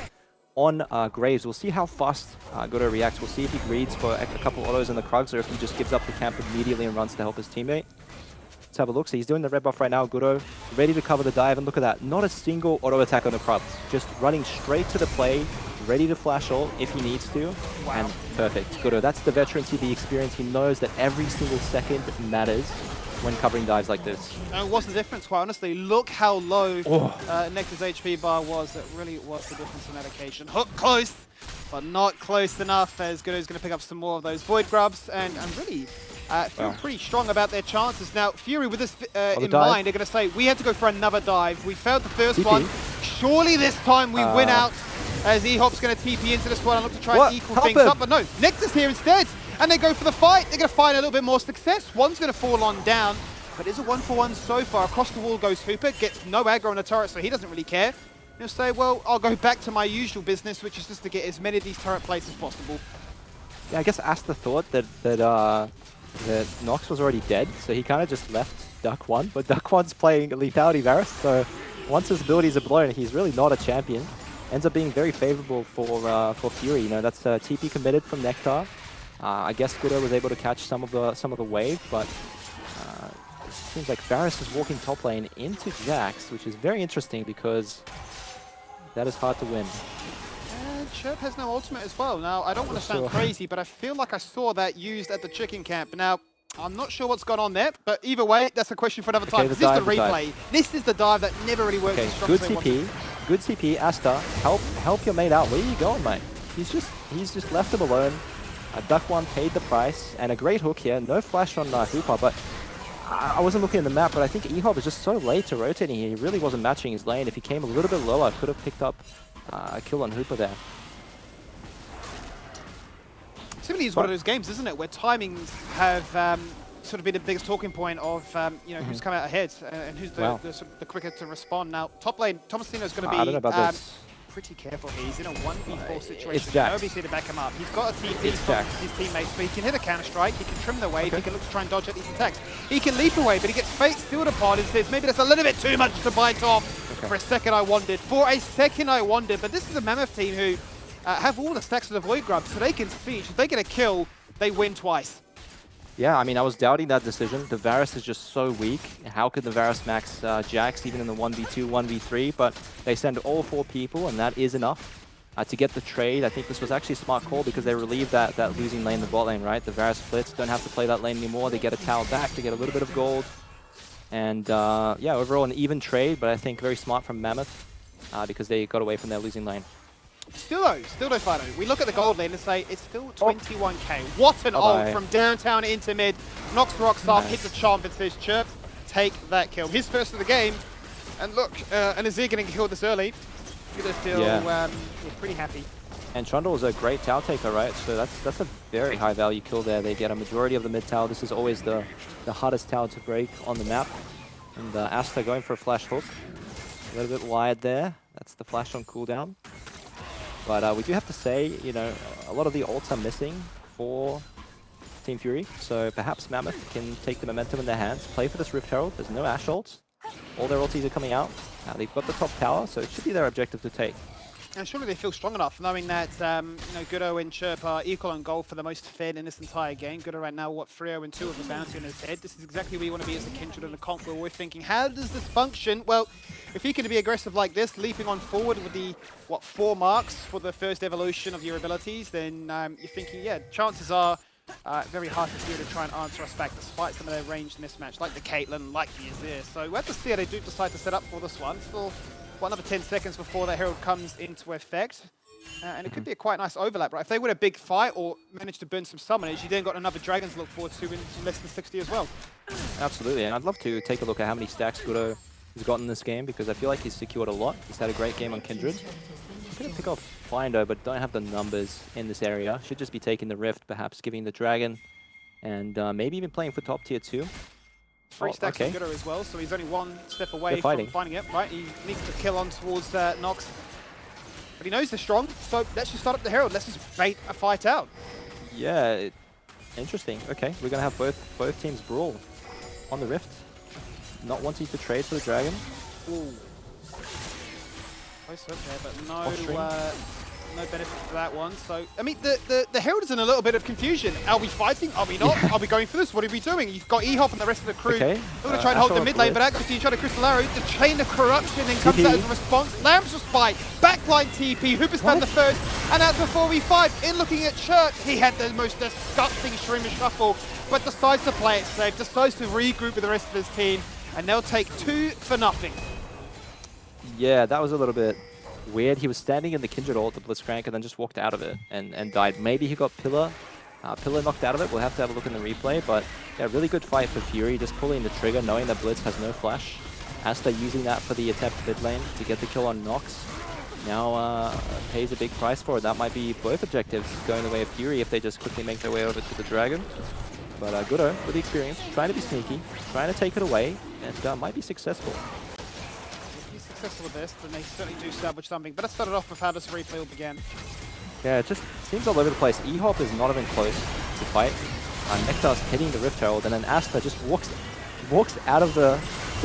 on Graves. We'll see how fast Guro reacts. We'll see if he reads for a couple autos in the Krugs, or if he just gives up the camp immediately and runs to help his teammate. Let's have a look. So he's doing the red buff right now, Guro, ready to cover the dive, and look at that. Not a single auto attack on the Krugs. Just running straight to the play, ready to flash ult if he needs to. Wow. And perfect. Guro, that's the veteran TV experience. He knows that every single second matters when covering dives like this. And what's the difference, quite honestly? Look how low Nectar's HP bar was. It really was the difference in that occasion. Hook close, but not close enough, as Guro's going to pick up some more of those Void Grubs, and really feel pretty strong about their chances. Now, Fury, with this in mind, they're going to say, we had to go for another dive. We failed the first one. Surely this time we win out, as E-Hop's going to TP into this one and look to try and equal things up. But no, Nectar's here instead. And they go for the fight. They're going to find a little bit more success. One's going to fall on down, but it's a 1-for-1 so far. Across the wall goes Hooper, gets no aggro on the turret, so he doesn't really care. He'll say, well, I'll go back to my usual business, which is just to get as many of these turret plates as possible. Yeah, I guess Asta thought that Nox was already dead, so he kind of just left Duck 1, but Duck 1's playing Lethality Varus, so once his abilities are blown, he's really not a champion. Ends up being very favorable for Fury. You know, that's TP committed from Nectar. I guess Guro was able to catch some of the wave, but it seems like Varus is walking top lane into Jax, which is very interesting because that is hard to win. And Chirp has no ultimate as well. Now, I don't want to sound crazy, but I feel like I saw that used at the chicken camp. Now, I'm not sure what's gone on there, but either way, that's a question for another time. This is the replay. This is the dive that never really works as strong as they want to. Good CP, Asta. Help your mate out. Where are you going, mate? He's just left him alone. Duck 1 paid the price, and a great hook here. No flash on Hooper, but I wasn't looking at the map, but I think E-Hop was just so late to rotating here. He really wasn't matching his lane. If he came a little bit lower, could have picked up a kill on Hooper there. Simply is one of those games, isn't it, where timings have sort of been the biggest talking point of you know, who's come out ahead and who's the quicker to respond. Now, top lane, Tomasino is going to be I don't know about this. Pretty careful here. He's in a 1v4 situation. It's Jax. Nobody's here to back him up. He's got a TP from his teammates, but he can hit a counter strike, he can trim the wave, he can look to try and dodge at these attacks. He can leap away, but he gets fate sealed upon and says, maybe that's a little bit too much to bite off. For a second I wondered. But this is a Mammoth team who have all the stacks of the Void Grubs, so they can siege. If they get a kill, they win twice. Yeah, I mean, I was doubting that decision. The Varus is just so weak. How could the Varus max Jax even in the 1v2, 1v3? But they send all 4 people, and that is enough to get the trade. I think this was actually a smart call because they relieved that losing lane, the bot lane, right? The Varus splits, don't have to play that lane anymore. They get a tower back, they get a little bit of gold. And yeah, overall an even trade, but I think very smart from Mammoth because they got away from their losing lane. Still though, Fido, we look at the gold lane and say it's still 21k. What an ult from downtown into mid. Knocks rocks off, hits a charm and says, Chirp, take that kill. His first of the game. And look, and Azir getting killed this early. You're going to feel pretty happy. And Trundle is a great tower taker, right? So that's a very high value kill there. They get a majority of the mid tower. This is always the hardest tower to break on the map. And Asta going for a flash hook. A little bit wide there. That's the flash on cooldown. But we do have to say, you know, a lot of the ults are missing for Team Fury. So perhaps Mammoth can take the momentum in their hands, play for this Rift Herald. There's no Ashe ults. All their ultis are coming out. They've got the top tower, so it should be their objective to take. And surely they feel strong enough, knowing that you know, Guro and Chirp are equal on gold for the most fed in this entire game. Guro right now, what, 3-0-2 with the bounty on his head. This is exactly where you want to be as a Kindred and a Conqueror. We're thinking, how does this function? Well, if you can be aggressive like this, leaping on forward with the, 4 marks for the first evolution of your abilities, then you're thinking, yeah, chances are very hard for Fury to try and answer us back despite some of their ranged mismatch, like the Caitlyn, like the Azir. So we'll have to see how they do decide to set up for this one. Still, another 10 seconds before the Herald comes into effect. And it could be a quite nice overlap, right? If they win a big fight or manage to burn some summoners, you then got another dragon to look forward to in less than 60 as well. Absolutely, and I'd love to take a look at how many stacks Guro he's gotten this game because I feel like he's secured a lot. He's had a great game on Kindred. I'm going to pick off Findo, but don't have the numbers in this area. Should just be taking the Rift, perhaps giving the Dragon, and maybe even playing for top tier 2. 3 stacks okay. of Goodo as well, so he's only 1 step away from fighting. finding it. Right, he needs to kill on towards Nox. But he knows they're strong, so let's just start up the Herald. Let's just bait a fight out. Yeah, interesting. Okay, we're going to have both teams brawl on the Rift. Not wanting to trade for the Dragon. Ooh. Close up there, but no benefit for that one. So, I mean, the Herald is in a little bit of confusion. Are we fighting? Are we not? Are we going for this? What are we doing? You've got EHOP and the rest of the crew. Okay. They're going to try and hold the Asher mid lane, but Blitz. actually you try to Crystal Arrow. The Chain of Corruption then comes out as a response. Lambs will spike. Backline TP. Hooper's found the first. And that's before we fight. In looking at Church, he had the most disgusting Shrimmer shuffle, but decides to play it safe, decides to regroup with the rest of his team, and they'll take 2 for nothing. Yeah, that was a little bit weird. He was standing in the Kindred ult, the Blitzcrank, and then just walked out of it and died. Maybe he got Pillar knocked out of it. We'll have to have a look in the replay, but yeah, really good fight for Fury, just pulling the trigger, knowing that Blitz has no flash. Asta using that for the attempt mid lane to get the kill on Nox. Now pays a big price for it. That might be both objectives going the way of Fury if they just quickly make their way over to the Dragon. But Goodo, with the experience, trying to be sneaky, trying to take it away, and might be successful. If he's successful with this, then they certainly do establish something. But let's start it off with how this replay will begin. Yeah, it just seems all over the place. EHOP is not even close to fight. Nectar's hitting the Rift Herald, and then Asta just walks out of the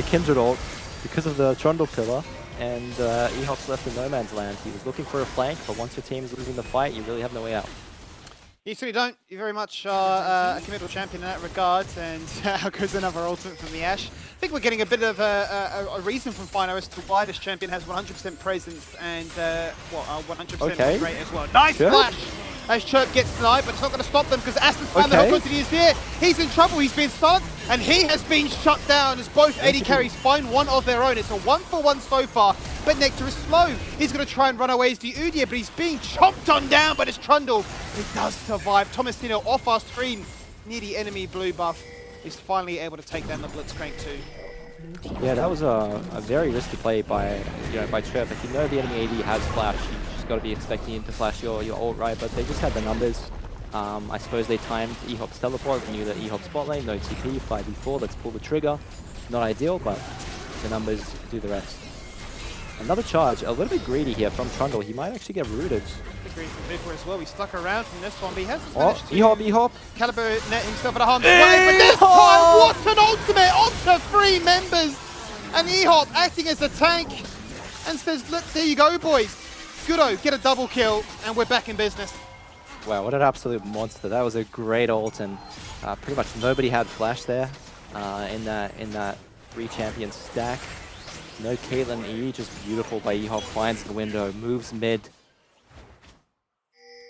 Kindred ult because of the Trundle Pillar, and EHOP's left in no man's land. He was looking for a flank, but once your team's losing the fight, you really have no way out. You certainly don't. You very much are a committal champion in that regard, and out goes another ultimate from the Ashe. I think we're getting a bit of a reason from Fino as to why this champion has 100% presence and 100% rate as well. Nice flash as Chirp gets denied, but it's not going to stop them because Asta's found the hook onto the Azir. He's in trouble, he's been stunned, and he has been shut down as both AD carries find one of their own. It's a 1-for-1 so far, but Nectar is slow. He's going to try and run away as the Udyr, but he's being chopped on down by this Trundle. He does survive. Tomasino off our screen near the enemy blue buff. He's finally able to take down the Blitzcrank too. Yeah, that was a very risky play by Chirp. If you know the enemy AD has flash, you just got to be expecting him to flash your ult, right? But they just had the numbers. I suppose they timed EHOP's teleport, knew that EHOP's bot lane, no TP, 5v4, let's pull the trigger. Not ideal, but the numbers do the rest. Another charge, a little bit greedy here from Trundle. He might actually get rooted. Greedy from Viper as well. He stuck around from this one, but he hasn't managed to EHOP! Caliber net himself at a harm's way, but this time, what an ultimate onto 3 members! And EHOP acting as a tank and says, look, there you go, boys. Goodo, get a double kill, and we're back in business. Wow, what an absolute monster. That was a great ult, and pretty much nobody had flash there in that 3-champion stack. No Caitlyn E, just beautiful by EHOP, finds the window, moves mid,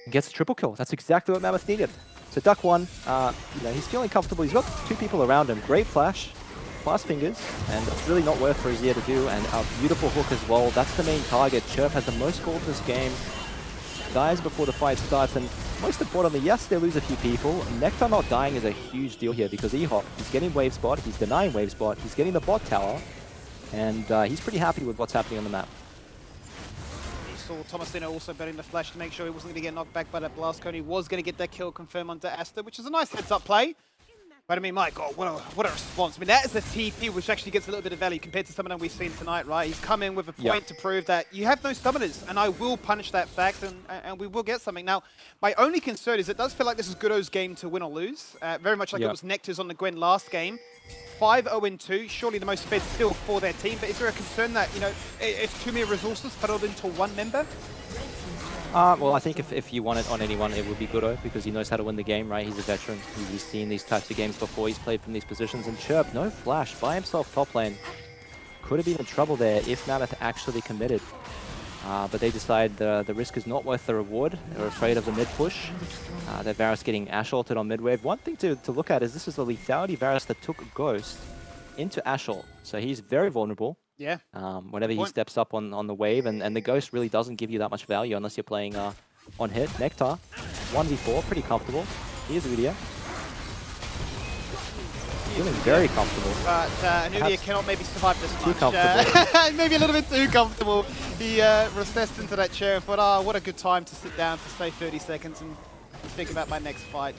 and gets a triple kill. That's exactly what Mammoth needed. So Duck 1, he's feeling comfortable. He's got 2 people around him. Great flash, fast fingers, and it's really not worth for Azir to do. And a beautiful hook as well. That's the main target. Chirp has the most gold this game. Dies before the fight starts, and most importantly, yes, they lose a few people. Nectar not dying is a huge deal here because EHOP, he's getting wave spot, he's denying wave spot, he's getting the bot tower, and he's pretty happy with what's happening on the map. He saw Tomasino also betting the flash to make sure he wasn't going to get knocked back by that blast cone. He was going to get that kill confirmed onto Asta, which is a nice heads-up play. But I mean, my God, what a response. I mean, that is the TP, which actually gets a little bit of value compared to some of them we've seen tonight, right? He's come in with a point to prove that you have no summoners, and I will punish that fact, and we will get something. Now, my only concern is it does feel like this is Goodo's game to win or lose. Very much like it was Nectar's on the Gwen last game. 5-0-2, surely the most fed still for their team, but is there a concern that, it's too many resources funneled into one member? Well, I think if you want it on anyone, it would be Goodo, because he knows how to win the game, right? He's a veteran. He's seen these types of games before. He's played from these positions. And Chirp, no flash, by himself top lane. Could have been in trouble there if Mammoth actually committed. But they decide the risk is not worth the reward. They're afraid of the mid push. That Varus getting Ashe ulted on mid wave. One thing to look at is this is the lethality Varus that took Ghost into Ashe ult. So he's very vulnerable. Yeah. Whenever he steps up on the wave, and the Ghost really doesn't give you that much value unless you're playing on hit. Nectar, 1v4, pretty comfortable. Here's Udyr. Feeling very comfortable. But Anulia Perhaps cannot maybe survive this too much. comfortable. Maybe a little bit too comfortable. He recessed into that chair and thought, oh, what a good time to sit down to stay 30 seconds and think about my next fight.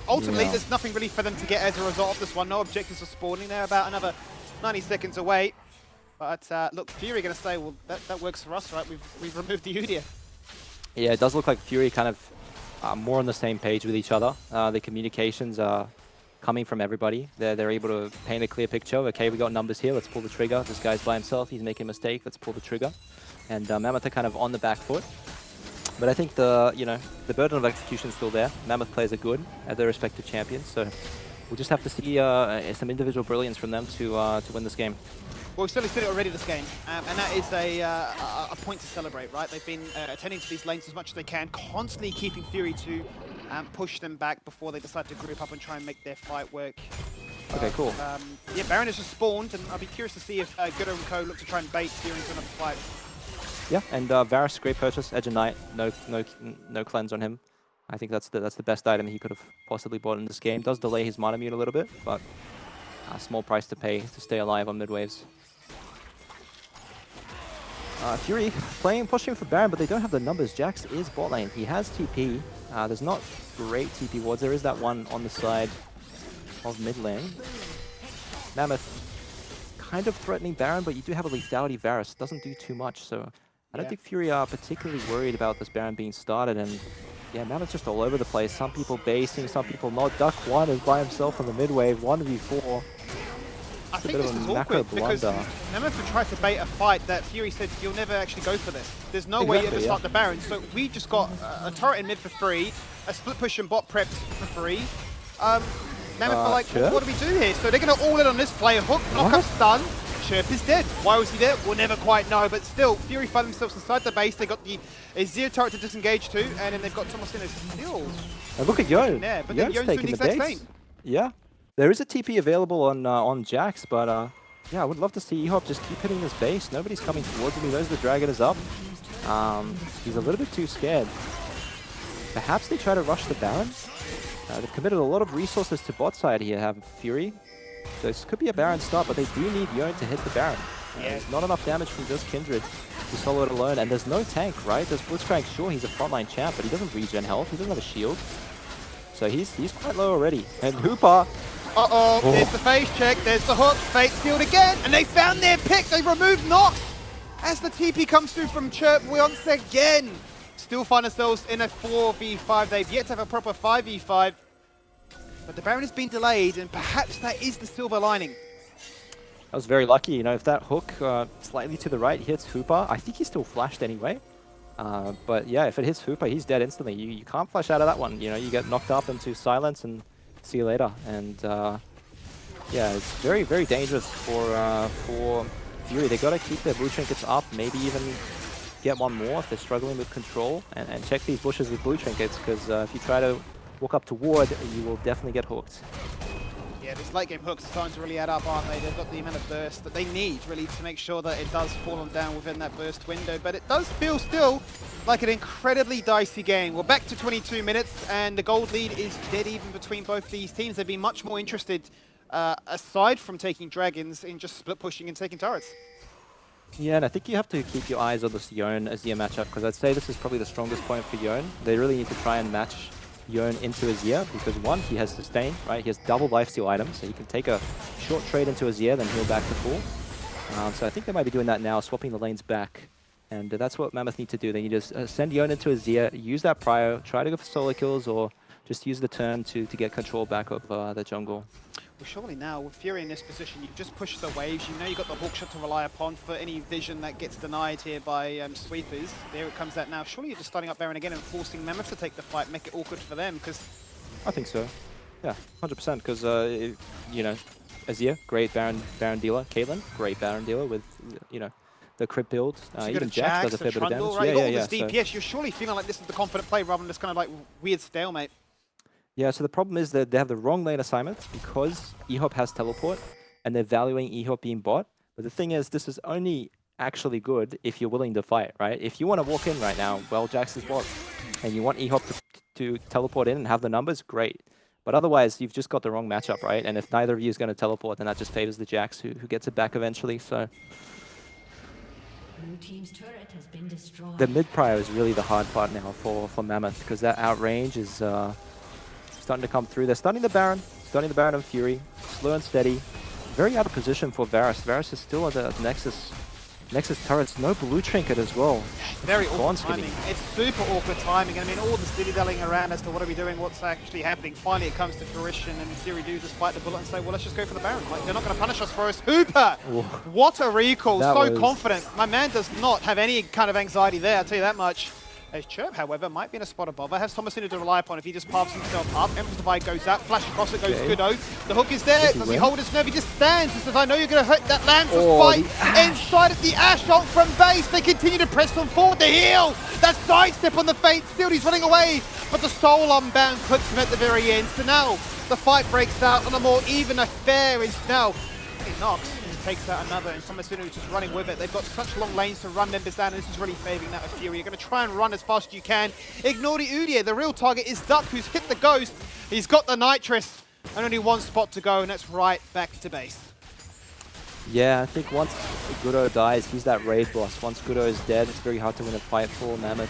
Ultimately, there's nothing really for them to get as a result of this one. No objectives are spawning. They're about another 90 seconds away. But look, Fury going to say, well, that works for us, right? We've removed the Udyr. Yeah, it does look like Fury kind of more on the same page with each other. The communications are coming from everybody. They're able to paint a clear picture. Okay, we got numbers here. Let's pull the trigger. This guy's by himself. He's making a mistake. Let's pull the trigger. And Mammoth are kind of on the back foot. But I think the burden of execution is still there. Mammoth players are good at their respective champions. So we'll just have to see some individual brilliance from them to win this game. Well, we've certainly seen it already this game, and that is a point to celebrate, right? They've been attending to these lanes as much as they can, constantly keeping Fury to push them back before they decide to group up and try and make their fight work. Okay, cool. Yeah, Baron has just spawned, and I'll be curious to see if Goodo and Co look to try and bait Fury into another fight. Yeah, and Varus, great purchase. Edge of Night, no cleanse on him. I think that's the best item he could have possibly bought in this game. Does delay his mana mute a little bit, but a small price to pay to stay alive on mid waves. Fury pushing for Baron, but they don't have the numbers. Jax is bot lane. He has TP. There's not great TP wards. There is that one on the side of mid lane. Mammoth kind of threatening Baron, but you do have a lethality Varus. Doesn't do too much, so I don't think Fury are particularly worried about this Baron being started. And yeah, Mammoth's just all over the place. Some people basing, some people not. Duck 1 is by himself on the mid wave, 1v4. I think this is awkward because Mammoth have tried to bait a fight that Fury said you'll never actually go for this. There's no way you ever start the Baron. So we just got a turret in mid for free, a split push and bot prepped for free. Mammoth are like, what do we do here? So they're going to all in on this play. Hook, knock up, stun. Chirp is dead. Why was he there? We'll never quite know. But still, Fury find themselves inside the base. They got the Azir turret to disengage to, and then they've got Tomasino still. And look at Yone. Yeah, but then Yone's doing the exact same. Yeah. There is a TP available on Jax, but yeah, I would love to see eHop just keep hitting this base. Nobody's coming towards him. He knows the dragon is up. He's a little bit too scared. Perhaps they try to rush the Baron. They've committed a lot of resources to bot side here, have Fury. So this could be a Baron start, but they do need Yone to hit the Baron. There's not enough damage from just Kindred to solo it alone, and there's no tank, right? There's Blitzcrank, sure, he's a frontline champ, but he doesn't regen health. He doesn't have a shield. So he's quite low already. And Hooper... There's the face check, there's the hook, Fate sealed again, and they found their pick, they removed Nox! As the TP comes through from Chirp once again, still find ourselves in a 4v5, they've yet to have a proper 5v5, but the Baron has been delayed, and perhaps that is the silver lining. I was very lucky, you know, if that hook slightly to the right hits Hooper, I think he's still flashed anyway. But yeah, if it hits Hooper, he's dead instantly. You can't flash out of that one, you know, you get knocked up into silence and see you later. And yeah, it's very, very dangerous for Fury. They gotta keep their blue trinkets up, maybe even get one more if they're struggling with control, and check these bushes with blue trinkets, because if you try to walk up to ward, you will definitely get hooked. Yeah, these late game hooks are starting to really add up, aren't they? They've got the amount of burst that they need, really, to make sure that it does fall on down within that burst window. But it does feel still like an incredibly dicey game. We're back to 22 minutes, and the gold lead is dead even between both these teams. They've been much more interested, aside from taking dragons, in just split pushing and taking turrets. Yeah, and I think you have to keep your eyes on this Yone Azir matchup, because I'd say this is probably the strongest point for Yone. They really need to try and match Yone into Azir, because one, he has sustain, right? He has double lifesteal items, so he can take a short trade into Azir, then heal back to full. So I think they might be doing that now, swapping the lanes back. And that's what Mammoth need to do. They need to send Yone into Azir, use that prio, try to go for solo kills, or just use the turn to get control back of the jungle. Well, surely now, with Fury in this position, you've just pushed the waves. You know you've got the hookshot to rely upon for any vision that gets denied here by sweepers. There it comes out now. Surely you're just starting up Baron again and forcing Mammoth to take the fight, make it awkward for them, because... I think so. Yeah, 100%, because, you know, Azir, great Baron dealer. Caitlyn, great Baron dealer with, you know, the crit build. Even Jax does a fair bit of damage. Right? Yeah. DPS, you're surely feeling like this is the confident play rather than this kind of like weird stalemate. Yeah, so the problem is that they have the wrong lane assignment because eHop has teleport and they're valuing eHop being bot. But the thing is, this is only actually good if you're willing to fight, right? If you want to walk in right now, well, Jax is bot, and you want eHop to teleport in and have the numbers, great. But otherwise, you've just got the wrong matchup, right? And if neither of you is going to teleport, then that just favors the Jax, who gets it back eventually. So Blue team's turret has been destroyed. the mid prio is really the hard part now for Mammoth, because that outrange is starting to come through. They're starting the Baron on Fury, slow and steady. Very out of position for Varus. Varus is still at the Nexus turrets, no blue trinket as well. Very awkward Skinny. timing. It's super awkward timing. I mean, all the dilly-dallying around as to what are we doing, what's actually happening. Finally, it comes to fruition, and Fury do just bite the bullet and say, well, let's just go for the Baron. Like, they're not going to punish us for us. Hooper! What a recall. That So was- confident. My man does not have any kind of anxiety there, I'll tell you that much. As Chirp, however, might be in a spot above. I have Thomasino to rely upon if he just paths himself up. Emperor's Divide goes out, flash across it goes Okay. Kudo. The hook is there. Does he Does he win? hold his nerve? He just stands. He says, I know you're going to hurt that Lance Oh, fight the Ashe. inside of the Ashe ult from base. They continue to press on forward. The heal. That sidestep on the Fate Shield. He's running away. But the Soul Unbound clips him at the very end. So now the fight breaks out on a more even affair. Is now it knocks. Takes out another, and Thomasino is just running with it. They've got such long lanes to run members down, and this is really favoring that with Fury. You're going to try and run as fast as you can. Ignore the Udyr. The real target is Duck, who's hit the Ghost. He's got the Nitrous, and only one spot to go, and that's right back to base. Yeah, I think once Gudo dies, he's that raid boss. Once Gudo is dead, it's very hard to win a fight for Mammoth.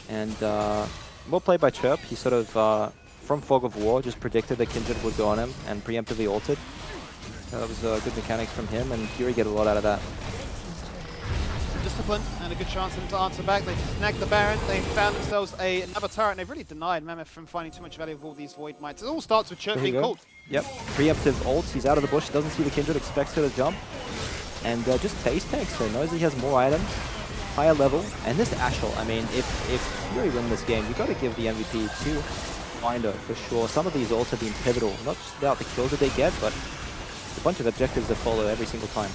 And well played by Chirp. He sort of, from Fog of War, just predicted that Kindred would go on him and preemptively ulted. So that was good mechanics from him, and Fury get a lot out of that. Discipline and a good chance for them to answer back. They snagged the Baron. They found themselves another turret, and they've really denied Mammoth from finding too much value of all these Void Mites. It all starts with Chirp There you being go. called. Yep, preemptive ult. He's out of the bush, doesn't see the Kindred, expects her to jump. And just base tanks, so knows he has more items, higher level. And this Ashe ult, I mean, if Fury win this game, you got to give the MVP to Finder for sure. Some of these ults have been pivotal, not just about the kills that they get, but a bunch of objectives that follow every single time.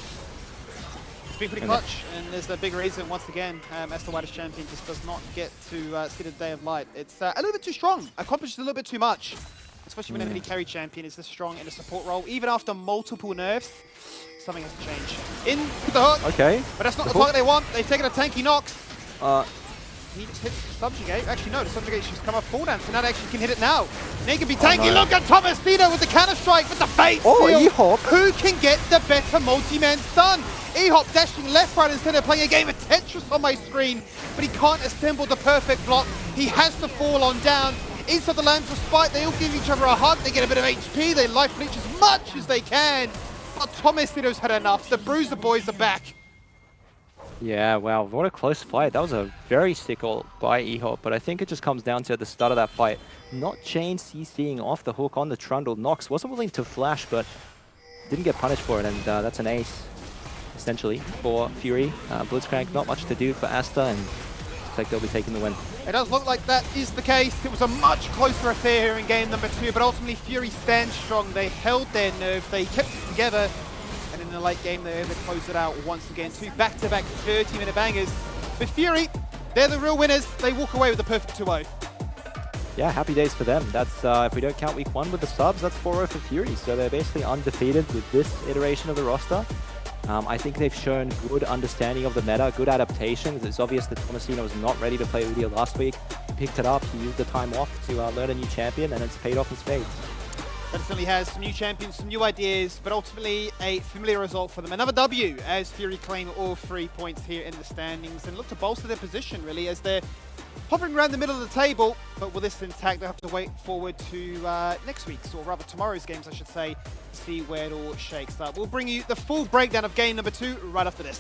It's been pretty clutch, and there's the big reason, once again, as the Whitest Champion just does not get to see the day of light. It's a little bit too strong, accomplishes a little bit too much, especially when an enemy carry champion is this strong in a support role. Even after multiple nerfs, something has to change. In with the hook, Okay. but that's not The the target they want. They've taken a tanky Nox. Uh, He just hits the Subjugate. Actually, no, the Subjugate just come off cooldown, so now they actually can hit it now. They can be tanky. no. Look at Thomasino with the counter strike, with the Fate Oh, Shield. E-Hop. Who can get the better multi-man stun? E-Hop dashing left, right, instead of playing a game of Tetris on my screen, but he can't assemble the perfect block. He has to fall on down. Inside the Lambs of Spite, they all give each other a hug. They get a bit of HP. They life leech as much as they can. But Thomasino's had enough. The Bruiser boys are back. Yeah, wow, what a close fight. That was a very sick ult by E-Hop, but I think it just comes down to at the start of that fight, not Chain CCing off the hook on the Trundle. Nox wasn't willing to flash, but didn't get punished for it, and that's an ace, essentially, for Fury. Blitzcrank, not much to do for Asta, and looks like they'll be taking the win. It does look like that is the case. It was a much closer affair here in game number 2, but ultimately Fury stands strong. They held their nerve, they kept it together, and in the late game they closed it out once again. 2 back-to-back 30-minute bangers. But Fury, they're the real winners. They walk away with a perfect 2-0. Yeah, happy days for them. That's, if we don't count week 1 with the subs, that's 4-0 for Fury, so they're basically undefeated with this iteration of the roster. I think they've shown good understanding of the meta, good adaptations. It's obvious that Thomasino was not ready to play Udyr last week. He picked it up, he used the time off to learn a new champion, and it's paid off in spades. That certainly has some new champions, some new ideas, but ultimately a familiar result for them. Another W as Fury claim all 3 points here in the standings and look to bolster their position really as they're hovering around the middle of the table. But with this intact, they'll have to wait forward to next week's, or rather tomorrow's games, I should say, to see where it all shakes up. We'll bring you the full breakdown of game number 2 right after this.